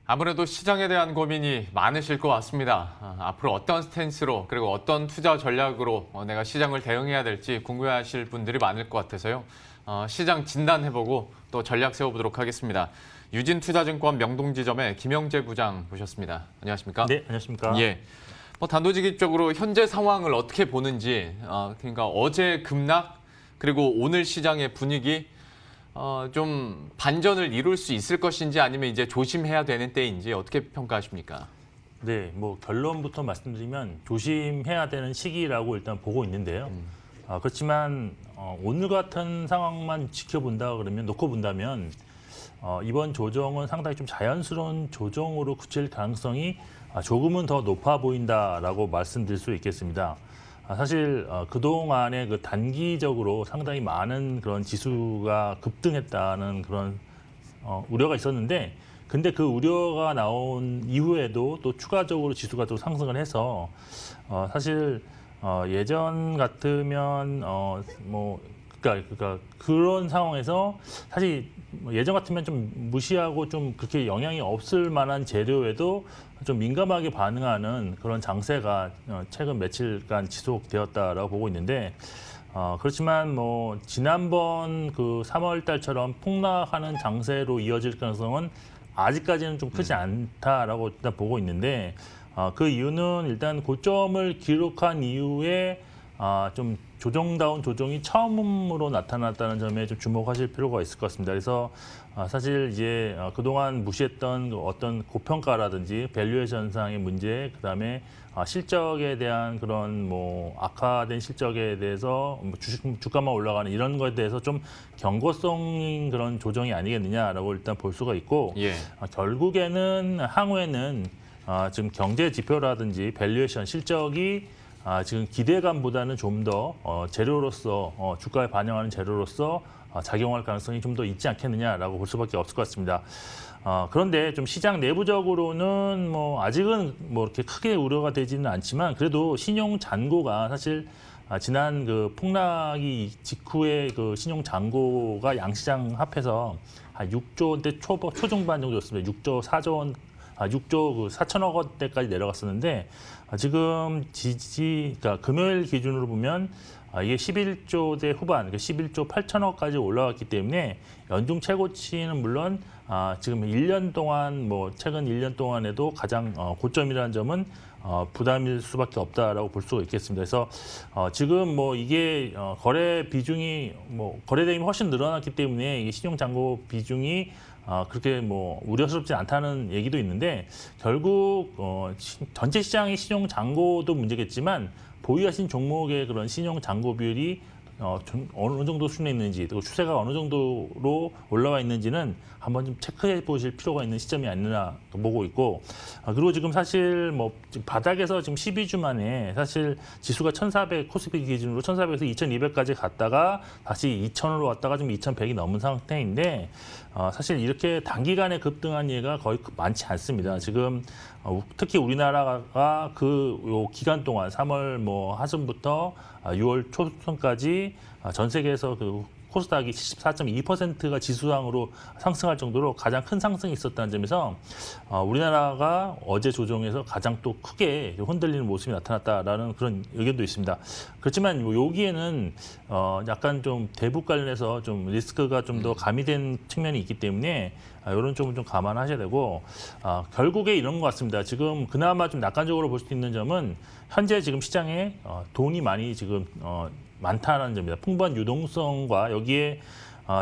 아무래도 시장에 대한 고민이 많으실 것 같습니다. 앞으로 어떤 스탠스로 그리고 어떤 투자 전략으로 내가 시장을 대응해야 될지 궁금해하실 분들이 많을 것 같아서요. 시장 진단해보고 또 전략 세워보도록 하겠습니다. 유진투자증권 명동지점의 김영재 부장 모셨습니다. 안녕하십니까? 네, 안녕하십니까? 예. 단도직입적으로 현재 상황을 어떻게 보는지, 그러니까 어제 급락 그리고 오늘 시장의 분위기 좀 반전을 이룰 수 있을 것인지 아니면 이제 조심해야 되는 때인지 어떻게 평가하십니까? 네, 뭐 결론부터 말씀드리면 조심해야 되는 시기라고 일단 보고 있는데요. 그렇지만 오늘 같은 상황만 놓고 본다면 이번 조정은 상당히 좀 자연스러운 조정으로 그칠 가능성이 조금은 더 높아 보인다라고 말씀드릴 수 있겠습니다. 사실 그동안에 그 단기적으로 상당히 많은 그런 지수가 급등했다는 그런 우려가 있었는데, 근데 그 우려가 나온 이후에도 또 추가적으로 지수가 또 상승을 해서 사실 예전 같으면 그러니까 그런 상황에서 사실 예전 같으면 좀 무시하고 좀 그렇게 영향이 없을 만한 재료에도 좀 민감하게 반응하는 그런 장세가 최근 며칠간 지속되었다라고 보고 있는데, 그렇지만 뭐 지난번 그 3월 달처럼 폭락하는 장세로 이어질 가능성은 아직까지는 좀 크지 않다라고 일단 보고 있는데, 그 이유는 일단 고점을 기록한 이후에 좀 조정다운 조정이 처음으로 나타났다는 점에 좀 주목하실 필요가 있을 것 같습니다. 그래서 사실 이제 그동안 무시했던 어떤 고평가라든지 밸류에이션상의 문제, 그다음에 실적에 대한 그런 뭐 악화된 실적에 대해서 주가만 올라가는 이런 것에 대해서 좀 경고성인 그런 조정이 아니겠느냐라고 일단 볼 수가 있고, 예. 결국에는 향후에는 지금 경제 지표라든지 밸류에이션 실적이 지금 기대감보다는 좀 더 재료로서 주가에 반영하는 재료로서 작용할 가능성이 좀 더 있지 않겠느냐라고 볼 수밖에 없을 것 같습니다. 그런데 좀 시장 내부적으로는 뭐 아직은 뭐 이렇게 크게 우려가 되지는 않지만, 그래도 신용 잔고가 사실 지난 그 폭락이 직후에 그 신용 잔고가 양시장 합해서 한 6조 원대 초중반 정도였습니다. 6조 4조 원 6조 그 4천억 원대까지 내려갔었는데, 지금 그러니까 금요일 기준으로 보면 이게 11조대 후반, 그러니까 11조 8천억까지 올라왔기 때문에 연중 최고치는 물론 지금 1년 동안 최근 1년 동안에도 가장 고점이라는 점은 부담일 수밖에 없다라고 볼 수가 있겠습니다. 그래서 지금 이게 거래 비중이 거래 대금이 훨씬 늘어났기 때문에 이게 신용 잔고 비중이 그렇게 우려스럽지 않다는 얘기도 있는데, 결국 전체 시장의 신용 잔고도 문제겠지만 보유하신 종목의 그런 신용 잔고 비율이 어느 정도 수준에 있는지, 또 추세가 어느 정도로 올라와 있는지는 한번 좀 체크해 보실 필요가 있는 시점이 아니라 보고 있고, 그리고 지금 사실 지금 바닥에서 지금 12주 만에 사실 지수가 1,400 코스피 기준으로 1,400에서 2,200까지 갔다가 다시 2,000으로 왔다가 지금 2,100이 넘은 상태인데, 사실 이렇게 단기간에 급등한 예가 거의 많지 않습니다. 지금 특히 우리나라가 요 기간 동안 3월 하순부터 6월 초순까지 전 세계에서 그 코스닥이 74.2%가 지수상으로 상승할 정도로 가장 큰 상승이 있었다는 점에서 우리나라가 어제 조정에서 가장 또 크게 흔들리는 모습이 나타났다라는 그런 의견도 있습니다. 그렇지만 여기에는 약간 좀 대북 관련해서 좀 리스크가 좀 더 가미된 측면이 있기 때문에 이런 점을 좀 감안하셔야 되고, 결국에 이런 것 같습니다. 지금 그나마 좀 낙관적으로 볼 수 있는 점은 현재 지금 시장에 돈이 많이 지금 많다는 점입니다. 풍부한 유동성과 여기에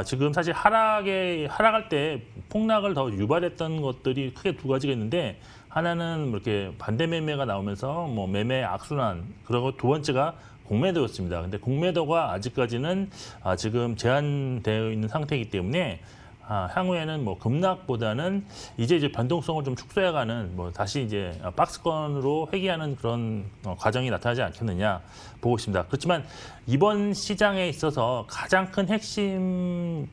지금 사실 하락할 때 폭락을 더 유발했던 것들이 크게 두 가지가 있는데, 하나는 이렇게 반대 매매가 나오면서 매매 악순환, 그리고 두 번째가 공매도였습니다. 근데 공매도가 아직까지는 지금 제한되어 있는 상태이기 때문에 향후에는 급락보다는 이제 변동성을 좀 축소해가는 다시 이제 박스권으로 회귀하는 그런 과정이 나타나지 않겠느냐 보고 있습니다. 그렇지만 이번 시장에 있어서 가장 큰 핵심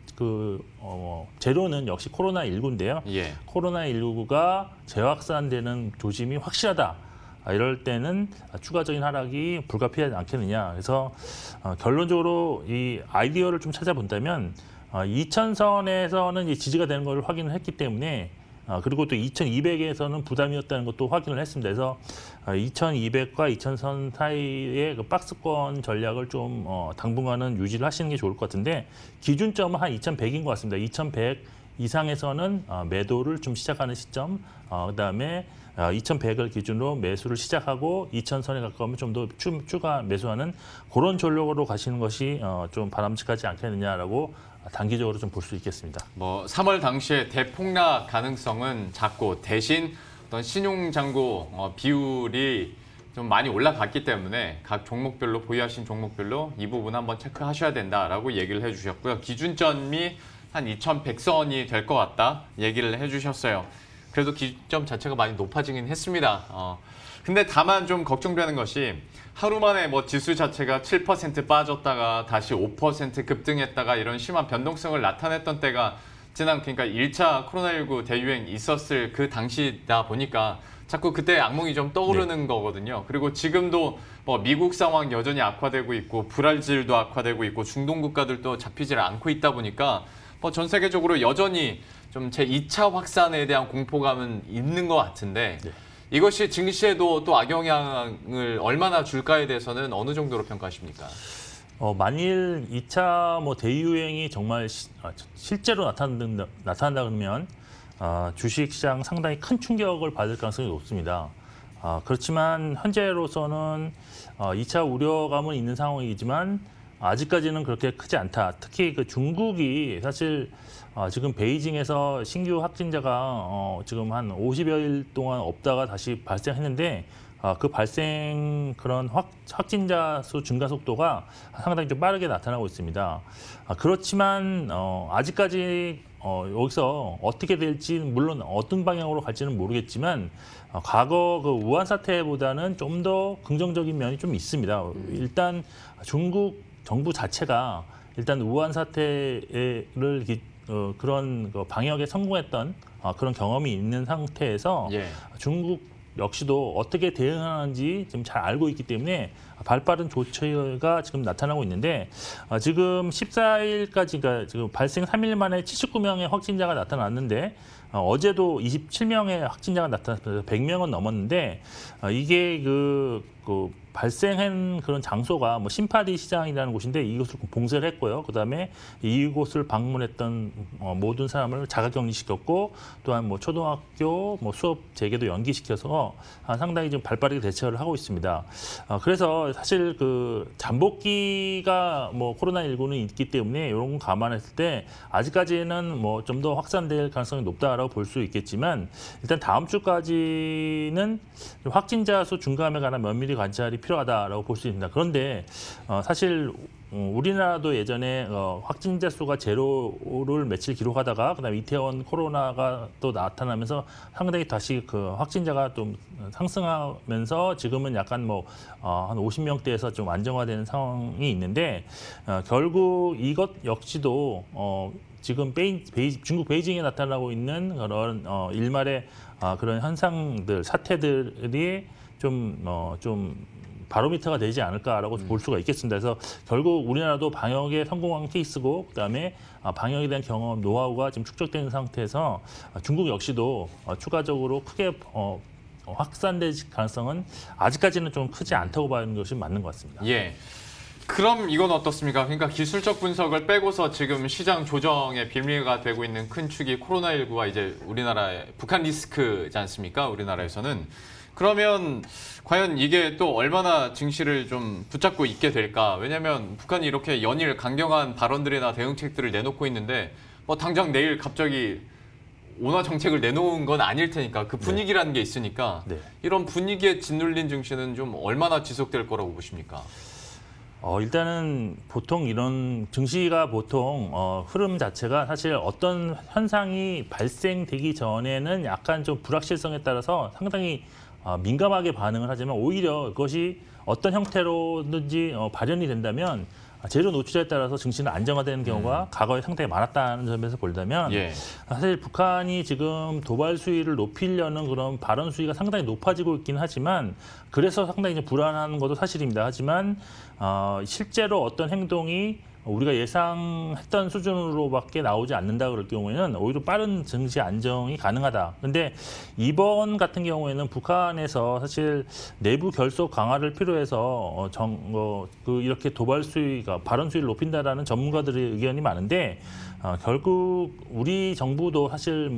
재료는 역시 코로나19인데요. 예. 코로나19가 재확산되는 조짐이 확실하다. 이럴 때는 추가적인 하락이 불가피하지 않겠느냐. 그래서 결론적으로 이 아이디어를 좀 찾아본다면 2000선에서는 지지가 되는 것을 확인을 했기 때문에 그리고 또 2200에서는 부담이었다는 것도 확인을 했습니다. 그래서 2200과 2000선 사이의 그 박스권 전략을 좀 당분간은 유지를 하시는 게 좋을 것 같은데 기준점은 한 2100인 것 같습니다. 2100 이상에서는 매도를 좀 시작하는 시점, 그다음에 2100을 기준으로 매수를 시작하고 2000선에 가까우면 좀 더 추가 매수하는 그런 전략으로 가시는 것이 좀 바람직하지 않겠느냐라고 단기적으로 좀 볼 수 있겠습니다. 뭐 3월 당시에 대폭락 가능성은 작고 대신 어떤 신용잔고 비율이 좀 많이 올라갔기 때문에 각 종목별로 보유하신 종목별로 이 부분 한번 체크하셔야 된다라고 얘기를 해주셨고요. 기준점이 한 2100선이 될 것 같다 얘기를 해주셨어요. 그래도 기준점 자체가 많이 높아지긴 했습니다. 근데 다만 좀 걱정되는 것이 하루 만에 뭐 지수 자체가 7% 빠졌다가 다시 5% 급등했다가 이런 심한 변동성을 나타냈던 때가 지난 그러니까 1차 코로나19 대유행 있었을 그 당시다 보니까 자꾸 그때 악몽이 좀 떠오르는 거거든요. 그리고 지금도 뭐 미국 상황 여전히 악화되고 있고 브라질도 악화되고 있고 중동 국가들도 잡히질 않고 있다 보니까 뭐 전 세계적으로 여전히 좀 제2차 확산에 대한 공포감은 있는 것 같은데 이것이 증시에도 또 악영향을 얼마나 줄까에 대해서는 어느 정도로 평가하십니까? 만일 2차 뭐 대유행이 정말 실제로 나타난다 그러면 주식시장 상당히 큰 충격을 받을 가능성이 높습니다. 그렇지만 현재로서는 2차 우려감은 있는 상황이지만 아직까지는 그렇게 크지 않다. 특히 그 중국이 사실 지금 베이징에서 신규 확진자가 지금 한 50여일 동안 없다가 다시 발생했는데 그 발생 그런 확진자 수 증가 속도가 상당히 좀 빠르게 나타나고 있습니다. 그렇지만 아직까지 여기서 어떻게 될지 물론 어떤 방향으로 갈지는 모르겠지만 과거 그 우한 사태보다는 좀 더 긍정적인 면이 좀 있습니다. 일단 중국 정부 자체가 일단 우한 사태를 그런 방역에 성공했던 그런 경험이 있는 상태에서 중국 역시도 어떻게 대응하는지 지금 잘 알고 있기 때문에 발빠른 조치가 지금 나타나고 있는데 지금 14일까지가 지금 발생 3일 만에 79명의 확진자가 나타났는데 어제도 27명의 확진자가 나타났습니다. 100명은 넘었는데 이게 그 발생한 그런 장소가 뭐 심파디 시장이라는 곳인데 이곳을 봉쇄를 했고요. 그다음에 이곳을 방문했던 모든 사람을 자가격리시켰고 또한 뭐 초등학교 뭐 수업 재개도 연기시켜서 상당히 좀 발빠르게 대처를 하고 있습니다. 그래서 사실 그 잠복기가 뭐 코로나19는 있기 때문에 이런 거 감안했을 때 아직까지는 뭐 좀 더 확산될 가능성이 높다라고 볼 수 있겠지만 일단 다음 주까지는 확진자 수 증가함에 관한 면밀히 관찰이 필요하다라고 볼 수 있습니다. 그런데 사실 우리나라도 예전에 확진자 수가 제로를 며칠 기록하다가 그다음에 이태원 코로나가 또 나타나면서 상당히 다시 그 확진자가 좀 상승하면서 지금은 약간 뭐 한 50명대에서 좀 안정화되는 상황이 있는데 결국 이것 역시도 지금 중국 베이징에 나타나고 있는 그런 일말의 그런 현상들, 사태들이 좀 바로미터가 되지 않을까라고 볼 수가 있겠습니다. 그래서 결국 우리나라도 방역에 성공한 케이스고 그다음에 방역에 대한 경험, 노하우가 지금 축적되는 상태에서 중국 역시도 추가적으로 크게 확산될 가능성은 아직까지는 좀 크지 않다고 봐는 것이 맞는 것 같습니다. 예. 그럼 이건 어떻습니까? 그러니까 기술적 분석을 빼고서 지금 시장 조정의 빌미가 되고 있는 큰 축이 코로나19가 이제 우리나라의 북한 리스크지 않습니까? 우리나라에서는. 그러면 과연 이게 또 얼마나 증시를 좀 붙잡고 있게 될까? 왜냐하면 북한이 이렇게 연일 강경한 발언들이나 대응책들을 내놓고 있는데 뭐 당장 내일 갑자기 온화 정책을 내놓은 건 아닐 테니까 그 분위기라는 게 있으니까 이런 분위기에 짓눌린 증시는 좀 얼마나 지속될 거라고 보십니까? 일단은 보통 이런 증시가 보통 흐름 자체가 사실 어떤 현상이 발생되기 전에는 약간 좀 불확실성에 따라서 상당히 민감하게 반응을 하지만 오히려 그것이 어떤 형태로든지 발현이 된다면 재료 노출에 따라서 증시는 안정화되는 경우가 과거에 상당히 많았다는 점에서 본다면 사실 북한이 지금 도발 수위를 높이려는 그런 발언 수위가 상당히 높아지고 있긴 하지만 그래서 상당히 불안한 것도 사실입니다. 하지만 실제로 어떤 행동이 우리가 예상했던 수준으로밖에 나오지 않는다 그럴 경우에는 오히려 빠른 증시 안정이 가능하다. 근데 이번 같은 경우에는 북한에서 사실 내부 결속 강화를 필요해서 이렇게 도발 수위가 발언 수위를 높인다라는 전문가들의 의견이 많은데 결국 우리 정부도 사실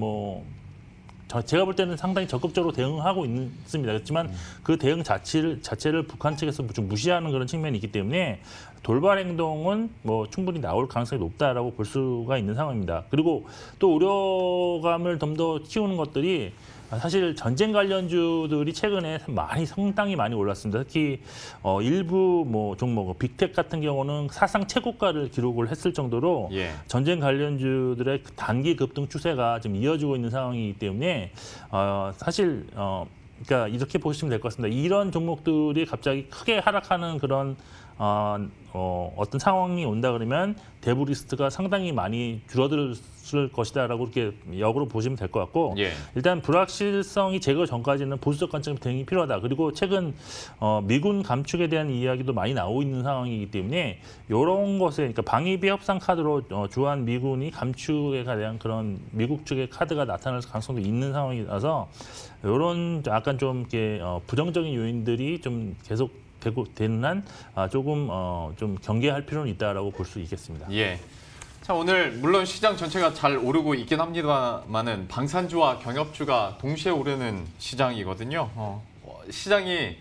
제가 볼 때는 상당히 적극적으로 대응하고 있습니다. 그렇지만 그 대응 자체를 북한 측에서 좀 무시하는 그런 측면이 있기 때문에 돌발 행동은 충분히 나올 가능성이 높다라고 볼 수가 있는 상황입니다. 그리고 또 우려감을 좀 더 키우는 것들이 사실 전쟁 관련주들이 최근에 상당히 많이 올랐습니다. 특히 일부 종목 빅텍 같은 경우는 사상 최고가를 기록을 했을 정도로 예. 전쟁 관련주들의 단기 급등 추세가 지금 이어지고 있는 상황이기 때문에 사실 그러니까 이렇게 보시면 될 것 같습니다. 이런 종목들이 갑자기 크게 하락하는 그런 어떤 상황이 온다 그러면 대부 리스트가 상당히 많이 줄어들 것이다라고 이렇게 역으로 보시면 될 것 같고 예. 일단 불확실성이 제거 전까지는 보수적 관점 대응이 필요하다. 그리고 최근 미군 감축에 대한 이야기도 많이 나오고 있는 상황이기 때문에 이런 것에 그러니까 방위비 협상 카드로 주한 미군이 감축에 대한 그런 미국 측의 카드가 나타날 가능성도 있는 상황이라서 이런 약간 좀 이렇게 부정적인 요인들이 좀 계속 되는 한 조금 좀 경계할 필요는 있다라고 볼 수 있겠습니다. 예. 자, 오늘 물론 시장 전체가 잘 오르고 있긴 합니다만은 방산주와 경협주가 동시에 오르는 시장이거든요. 시장이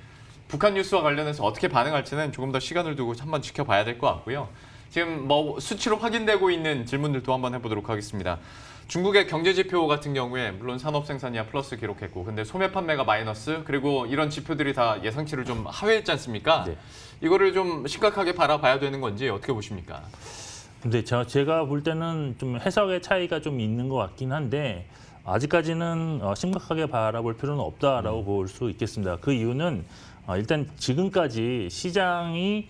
북한 뉴스와 관련해서 어떻게 반응할지는 조금 더 시간을 두고 한번 지켜봐야 될 것 같고요. 지금 수치로 확인되고 있는 질문들도 한번 해보도록 하겠습니다. 중국의 경제 지표 같은 경우에 물론 산업 생산이야 플러스 기록했고 근데 소매 판매가 마이너스 그리고 이런 지표들이 다 예상치를 좀 하회했지 않습니까? 네. 이거를 좀 심각하게 바라봐야 되는 건지 어떻게 보십니까? 근데 제가 볼 때는 좀 해석의 차이가 좀 있는 것 같긴 한데 아직까지는 심각하게 바라볼 필요는 없다라고 볼 수 있겠습니다. 그 이유는 일단 지금까지 시장이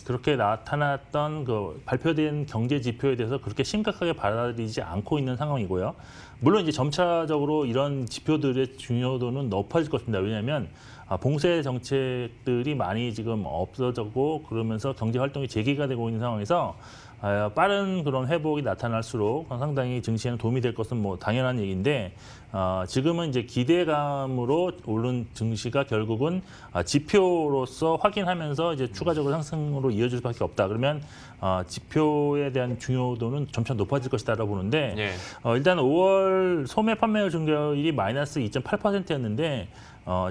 그렇게 나타났던 그 발표된 경제 지표에 대해서 그렇게 심각하게 받아들이지 않고 있는 상황이고요. 물론 이제 점차적으로 이런 지표들의 중요도는 높아질 것입니다. 왜냐하면 봉쇄 정책들이 많이 지금 없어졌고 그러면서 경제 활동이 재개가 되고 있는 상황에서 빠른 그런 회복이 나타날수록 상당히 증시에는 도움이 될 것은 당연한 얘기인데 지금은 이제 기대감으로 오른 증시가 결국은 지표로서 확인하면서 이제 추가적으로 상승으로 이어질 수밖에 없다. 그러면 지표에 대한 중요도는 점차 높아질 것이다라고 보는데 예. 일단 5월 소매 판매율 증가율이 마이너스 2.8%였는데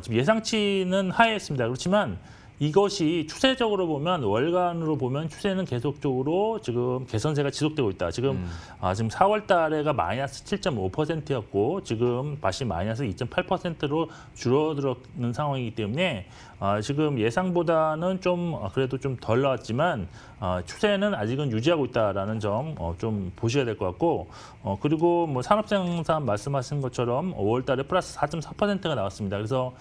지금 예상치는 하회했습니다. 그렇지만 이것이 추세적으로 보면 월간으로 보면 추세는 계속적으로 지금 개선세가 지속되고 있다. 지금 4월 달에가 마이너스 7.5%였고 지금 다시 마이너스 2.8%로 줄어들었는 상황이기 때문에 지금 예상보다는 좀 그래도 좀 덜 나왔지만 추세는 아직은 유지하고 있다라는 점 좀 보셔야 될 것 같고 그리고 산업생산 말씀하신 것처럼 5월 달에 플러스 4.4%가 나왔습니다. 그래서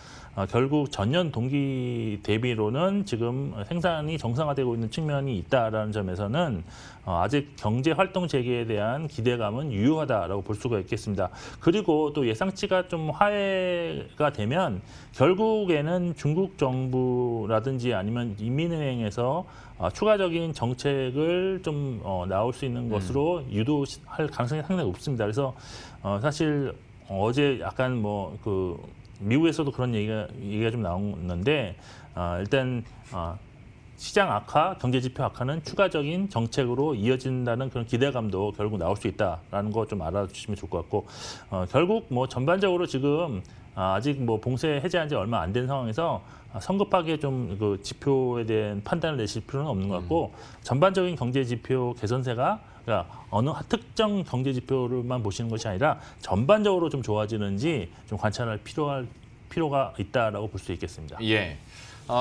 결국 전년 동기 대비로는 지금 생산이 정상화되고 있는 측면이 있다라는 점에서는 아직 경제 활동 재개에 대한 기대감은 유효하다라고 볼 수가 있겠습니다. 그리고 또 예상치가 좀 하회가 되면 결국에는 중국 정부라든지 아니면 인민은행에서 추가적인 정책을 좀 나올 수 있는 것으로 유도할 가능성이 상당히 높습니다. 그래서 사실 어제 약간 미국에서도 그런 얘기가 좀 나오는데 일단 시장 악화, 경제 지표 악화는 추가적인 정책으로 이어진다는 그런 기대감도 결국 나올 수 있다라는 거 좀 알아주시면 좋을 것 같고 결국 전반적으로 지금 아직 봉쇄 해제한 지 얼마 안 된 상황에서 성급하게 좀 그 지표에 대한 판단을 내실 필요는 없는 것 같고 전반적인 경제 지표 개선세가 그러니까 어느 특정 경제 지표를만 보시는 것이 아니라 전반적으로 좀 좋아지는지 좀 관찰할 필요가 있다라고 볼 수 있겠습니다. 예.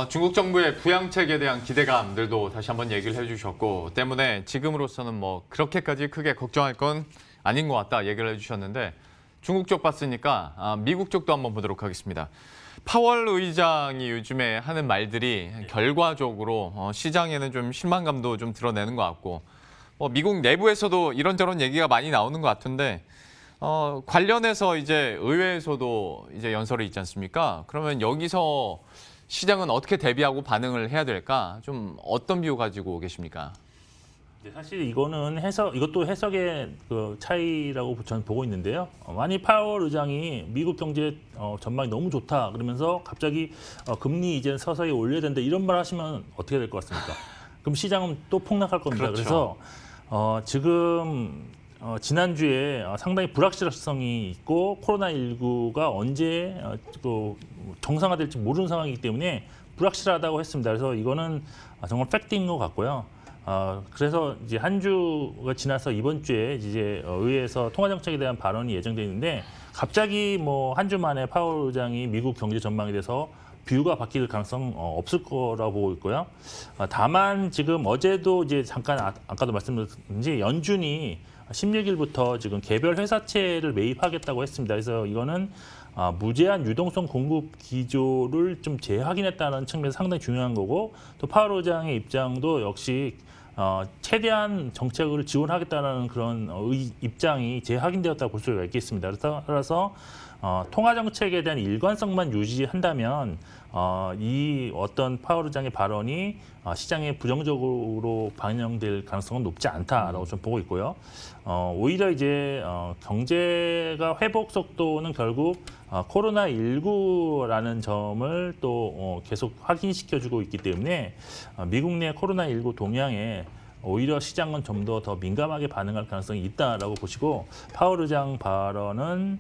중국 정부의 부양책에 대한 기대감들도 다시 한번 얘기를 해주셨고 때문에 지금으로서는 그렇게까지 크게 걱정할 건 아닌 것 같다 얘기를 해주셨는데 중국 쪽 봤으니까 미국 쪽도 한번 보도록 하겠습니다. 파월 의장이 요즘에 하는 말들이 결과적으로 시장에는 좀 실망감도 좀 드러내는 것 같고 미국 내부에서도 이런저런 얘기가 많이 나오는 것 같은데 관련해서 이제 의회에서도 이제 연설이 있지 않습니까? 그러면 여기서 시장은 어떻게 대비하고 반응을 해야 될까? 좀 어떤 비유 가지고 계십니까? 네, 사실 이거는 이것도 해석의 그 차이라고 저는 보고 있는데요. 만약 파월 의장이 미국 경제 전망이 너무 좋다 그러면서 갑자기 금리 이제 서서히 올려야 된다 이런 말 하시면 어떻게 될 것 같습니까? 그럼 시장은 또 폭락할 겁니다. 그렇죠. 그래서 지금 지난주에 상당히 불확실성이 있고 코로나19가 언제 또 정상화될지 모르는 상황이기 때문에 불확실하다고 했습니다. 그래서 이거는 정말 팩트인 것 같고요. 그래서 이제 한 주가 지나서 이번 주에 이제 의회에서 통화 정책에 대한 발언이 예정돼 있는데 갑자기 뭐 한 주 만에 파월 의장이 미국 경제 전망에 대해서 뷰가 바뀔 가능성 없을 거라고 보고 있고요. 다만 지금 어제도 이제 잠깐 아까도 말씀드렸는지 연준이 16일부터 지금 개별 회사채를 매입하겠다고 했습니다. 그래서 이거는 무제한 유동성 공급 기조를 좀 재확인했다는 측면에서 상당히 중요한 거고 또 파월 의장의 입장도 역시 최대한 정책을 지원하겠다는 그런 입장이 재확인되었다고 볼 수가 있겠습니다. 따라서 통화 정책에 대한 일관성만 유지한다면 이 어떤 파월 의장의 발언이 시장에 부정적으로 반영될 가능성은 높지 않다라고 좀 보고 있고요. 오히려 이제 경제가 회복 속도는 결국 코로나19라는 점을 또 계속 확인시켜주고 있기 때문에 미국 내 코로나19 동향에 오히려 시장은 좀 더 민감하게 반응할 가능성이 있다라고 보시고 파월 의장 발언은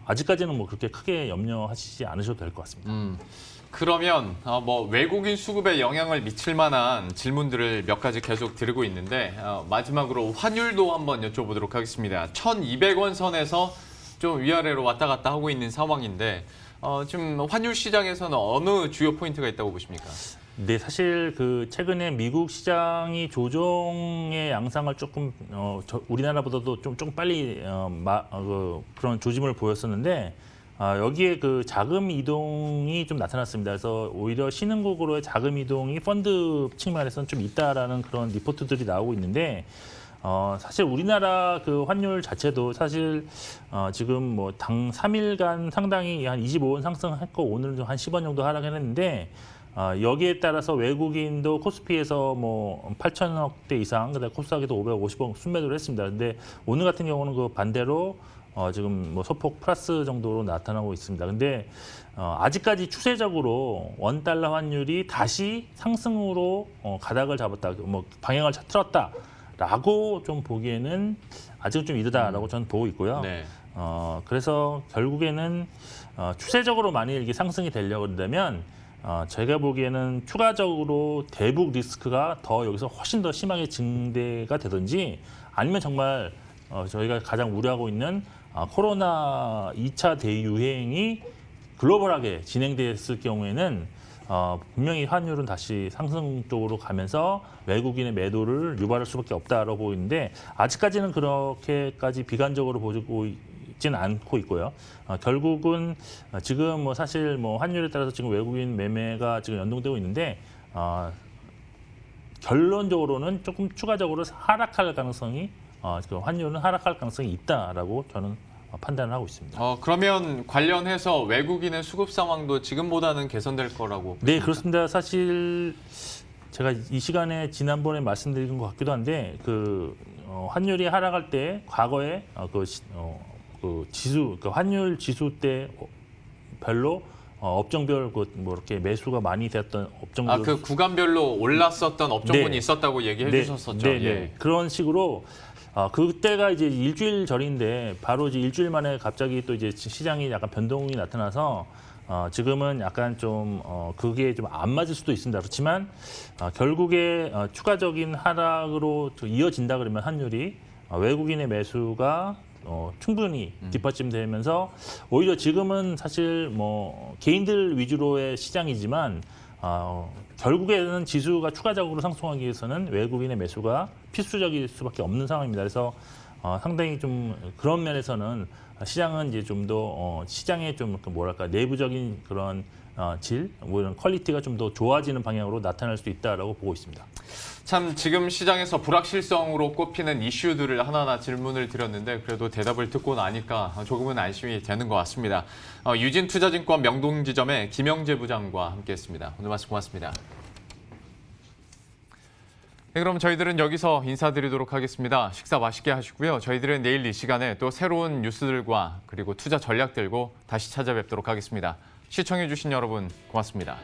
아직까지는 뭐 그렇게 크게 염려하시지 않으셔도 될 것 같습니다. 그러면 뭐 외국인 수급에 영향을 미칠 만한 질문들을 몇 가지 계속 드리고 있는데 마지막으로 환율도 한번 여쭤보도록 하겠습니다. 1,200원 선에서 좀 위아래로 왔다 갔다 하고 있는 상황인데 지금 환율 시장에서는 어느 주요 포인트가 있다고 보십니까? 네, 사실 그 최근에 미국 시장이 조정의 양상을 조금 우리나라보다도 좀 빨리 그런 조짐을 보였었는데 여기에 그 자금 이동이 좀 나타났습니다. 그래서 오히려 신흥국으로의 자금 이동이 펀드 측면에서는 좀 있다라는 그런 리포트들이 나오고 있는데 사실 우리나라 그 환율 자체도 사실 지금 뭐 당 3일간 상당히 한 25원 상승했고 오늘은 좀 한 10원 정도 하락했는데 여기에 따라서 외국인도 코스피에서 뭐 8천억대 이상, 그다음에 코스닥에도 550억 순매도를 했습니다. 근데 오늘 같은 경우는 그 반대로 지금 뭐 소폭 플러스 정도로 나타나고 있습니다. 근데 아직까지 추세적으로 원 달러 환율이 다시 상승으로 가닥을 잡았다, 뭐 방향을 틀었다라고 좀 보기에는 아직은 좀 이르다라고 저는 보고 있고요. 네. 그래서 결국에는 추세적으로 만일 이게 상승이 되려고 한다면 제가 보기에는 추가적으로 대북 리스크가 더 여기서 훨씬 더 심하게 증대가 되든지 아니면 정말 저희가 가장 우려하고 있는 코로나 2차 대유행이 글로벌하게 진행됐을 경우에는 분명히 환율은 다시 상승 쪽으로 가면서 외국인의 매도를 유발할 수밖에 없다라고 보고 있는데 아직까지는 그렇게까지 비관적으로 보고 있지는 않고 있고요. 결국은 지금 뭐 사실 뭐 환율에 따라서 지금 외국인 매매가 지금 연동되고 있는데 결론적으로는 조금 추가적으로 하락할 가능성이 그 환율은 하락할 가능성이 있다라고 저는 판단을 하고 있습니다. 그러면 관련해서 외국인의 수급 상황도 지금보다는 개선될 거라고 보십니까? 네, 그렇습니다. 사실 제가 이 시간에 지난번에 말씀드린 것 같기도 한데 그 환율이 하락할 때 과거에 그 지수, 그 환율 지수 때 별로 업종별 뭐 이렇게 매수가 많이 됐던 업종들 그 구간별로 올랐었던 업종군이 네. 있었다고 얘기해 주셨었죠. 네, 네. 예. 그런 식으로 그때가 이제 일주일 전인데 바로 이제 일주일 만에 갑자기 또 이제 시장이 약간 변동이 나타나서 지금은 약간 좀 그게 좀 안 맞을 수도 있습니다. 그렇지만 결국에 추가적인 하락으로 이어진다 그러면 환율이 외국인의 매수가 충분히 뒷받침되면서 오히려 지금은 사실 뭐 개인들 위주로의 시장이지만 결국에는 지수가 추가적으로 상승하기 위해서는 외국인의 매수가 필수적일 수밖에 없는 상황입니다. 그래서 상당히 좀 그런 면에서는 시장은 이제 좀 더 시장의 좀 뭐랄까 내부적인 그런 질, 뭐 이런 퀄리티가 좀 더 좋아지는 방향으로 나타날 수 있다라고 보고 있습니다. 참 지금 시장에서 불확실성으로 꼽히는 이슈들을 하나하나 질문을 드렸는데 그래도 대답을 듣고 나니까 조금은 안심이 되는 것 같습니다. 유진투자증권 명동지점의 김영재 부장과 함께했습니다. 오늘 말씀 고맙습니다. 네, 그럼 저희들은 여기서 인사드리도록 하겠습니다. 식사 맛있게 하시고요. 저희들은 내일 이 시간에 또 새로운 뉴스들과 그리고 투자 전략 들고 다시 찾아뵙도록 하겠습니다. 시청해주신 여러분 고맙습니다.